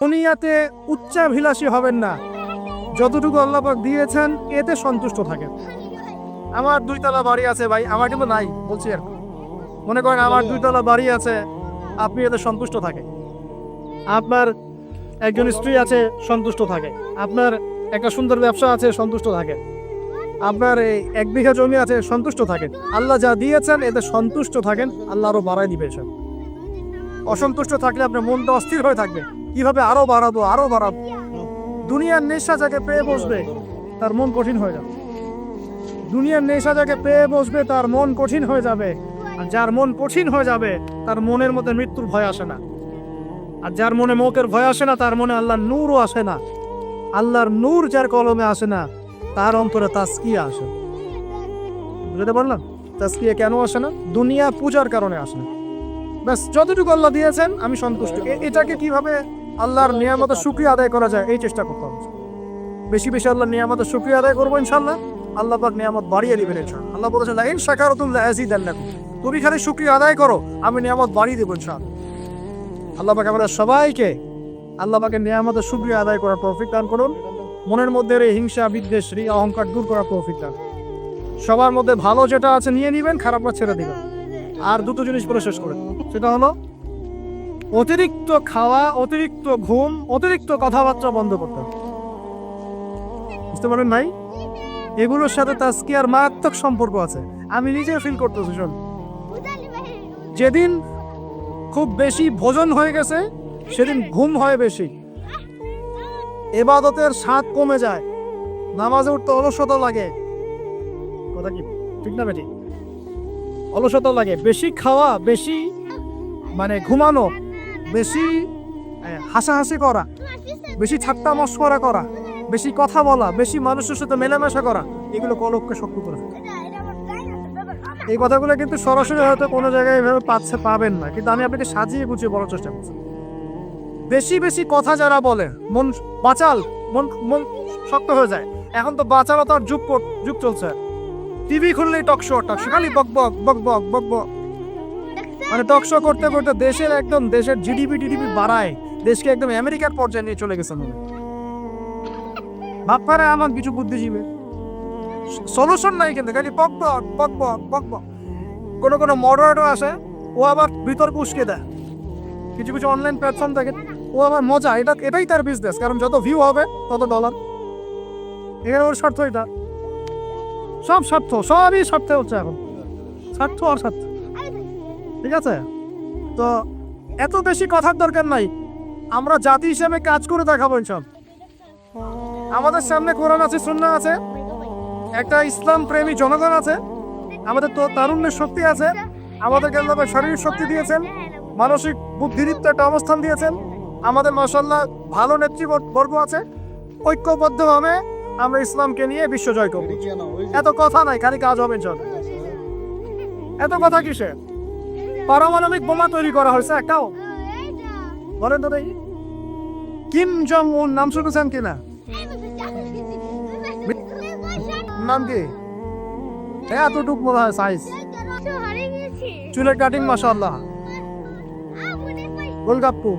দুনিয়াতে উচ্চাভিলাষী হবেন না, যতটুকু আল্লাহ পাক দিয়েছেন এতে সন্তুষ্ট থাকেন। আমার 2 তলা বাড়ি আছে ভাই, আমার কিন্তু নাই, বলছি আর কি। মনে করেন আমার 2 তলা বাড়ি আছে, আপনি এতে সন্তুষ্ট থাকেন। আপনার একজন স্ত্রী আছে, সন্তুষ্ট থাকে। আপনার একটা সুন্দর ব্যবসা আছে, সন্তুষ্ট থাকে। আপনার এই 1 বিঘা জমি আছে, সন্তুষ্ট থাকেন। আল্লাহ যা দিয়েছেন এতে সন্তুষ্ট থাকেন, আল্লাহ আরো বাড়াই দিবে এসব। অসন্তুষ্ট থাকলে আপনার মনটা অস্থির হয়ে থাকবে, কিভাবে আরো বাড়াবো আরো বাড়াবো। দুনিয়ার নেশা যাকে পেয়ে বসবে তার মন কঠিন হয়ে যাবে। দুনিয়ার নেশা যাকে পেয়ে বসবে তার মন কঠিন হয়ে যাবে। আর যার মন কঠিন হয়ে যাবে তার মনের মধ্যে মৃত্যুর ভয় আসে না। আর যার মনে মৌতের ভয় আসে না তার মনে আল্লাহর নূরও আসে না। আল্লাহর নূর যার কলমে আসে না তার অন্তরে তাসকিয়া আসে। বুঝতে পারলাম? তাসকিয়া কেন আসে না? দুনিয়া পূজার কারণে আসে না। ব্যাস, যতটুকু আল্লাহ দিয়েছেন আমি সন্তুষ্ট। এটাকে কিভাবে আল্লাহর নিয়ামতের শুকরিয়া আদায় করা যায় এই চেষ্টা করতে হবে। বেশি বেশি আল্লাহর নিয়ামতের শুকরিয়া আদায় করবো ইনশাআল্লাহ, আল্লাহ পাক নিয়ামত বাড়িয়ে দিবেন ইনশাআল্লাহ। আল্লাহ বলেছেন লা ইন শাকারতুম লাযিদান্নাকুম, তুমি খালি শুকরিয়া আদায় করো আমি নিয়ামত বাড়িয়ে দেব ইনশাআল্লাহ। আল্লাহ পাক আমাদের সবাইকে আল্লাহ পাকের নিয়ামতের শুকরিয়া আদায় করার তৌফিক দান করুন। মনের মধ্যে এই হিংসা, বিদ্বেষ, রিয়া, অহংকার দূর করার তৌফিক দান। সবার মধ্যে ভালো যেটা আছে নিয়ে নিবেন, খারাপটা ছেড়ে দিবেন। আর 2টো জিনিস বলে শেষ করে, সেটা হলো অতিরিক্ত খাওয়া, অতিরিক্ত ঘুম, অতিরিক্ত কথাবার্তা বন্ধ করতে হবে। বুঝতে পারেন ভাই? এগুলোর সাথে তাসকিয়ার মারাত্মক সম্পর্ক আছে। আমি নিজে ফিল করতেছি। শোন, যেদিন খুব বেশি ভোজন হয়ে গেছে সেদিন ঘুম হয় বেশি, ইবাদতের স্বাদ কমে যায়, নামাজে উঠতে অলসতা লাগে। কথা কি ঠিক না বেটি? অলসতা লাগে। বেশি খাওয়া, বেশি মানে ঘুমানো, বেশি হাসাহাসি করা, বেশি ঠাট্টা মশকরা করা, বেশি কথা বলা, বেশি মানুষের সাথে মেলামেশা করা, এগুলো কলবকে শক্ত করে। এই কথাগুলো কিন্তু সরাসরি হয়তো কোনো জায়গায় এভাবে পাবেন না, কিন্তু আমি আপনাকে সাজিয়ে গুছিয়ে বলার চেষ্টা করছি। বেশি বেশি কথা যারা বলে মন বাচাল, মন শক্ত হয়ে যায়। এখন তো বাচালতার যুগ চলছে। টিভি খুললেই টকশো খালি বক বক বক বক বক বক, মানে টকশো করতে করতে দেশের জিডিপি বাড়ায়, দেশকে একদম আমেরিকার পর্যায়ে নিয়ে চলে গেছে। ভাব পারে আমার কিছু বুদ্ধিজীবী সলিউশন নাই, কিন্তু খালি বক বক বক বক বক বক। কোনো মডারেটর আসে, ও আবার বিতর্ক উস্কে দেয়। কিছু অনলাইন প্ল্যাটফর্ম থাকে, ও আবার মজা, এটাই তার বিজনেস, কারণ যত ভিউ হবে তত ডলার। এখানে ওর স্বার্থ, এটা সব স্বার্থ, সবই স্বার্থে হচ্ছে এখন, স্বার্থ আর স্বার্থ। ঠিক আছে? তো এত বেশি কথার দরকার নাই। আমরা জাতি হিসেবে কাজ করে দেখাবো ইনশাআল্লাহ। আমাদের সামনে কোরআন আছে, সুন্নাহ আছে, একটা ইসলাম প্রেমী জনগণ আছে, আমাদের তো তারুণ্যের শক্তি আছে, আমাদেরকে আল্লাহ শারীরিক শক্তি দিয়েছেন, মানসিক বুদ্ধিদীপ্ত একটা অবস্থান দিয়েছেন, আমাদের মাশাআল্লাহ ভালো নেতৃবর্গ আছে। ঐক্যবদ্ধভাবে আমরা ইসলামকে নিয়ে বিশ্ব জয় করব। এত কথা নাই, খালি কাজ হবে ইনশাআল্লাহ। এত কথা কিসে? পারমাণবিক বোমা তৈরি করা হয়েছে একটাও? বলেন তো দেখি। কিম জং উন নাম শুনেছেন কিনা? নাম কি? এতটুক মনে হয় সাইজ, চুলের কাটিং মাশাআল্লাহ, গোলগাপ্পু।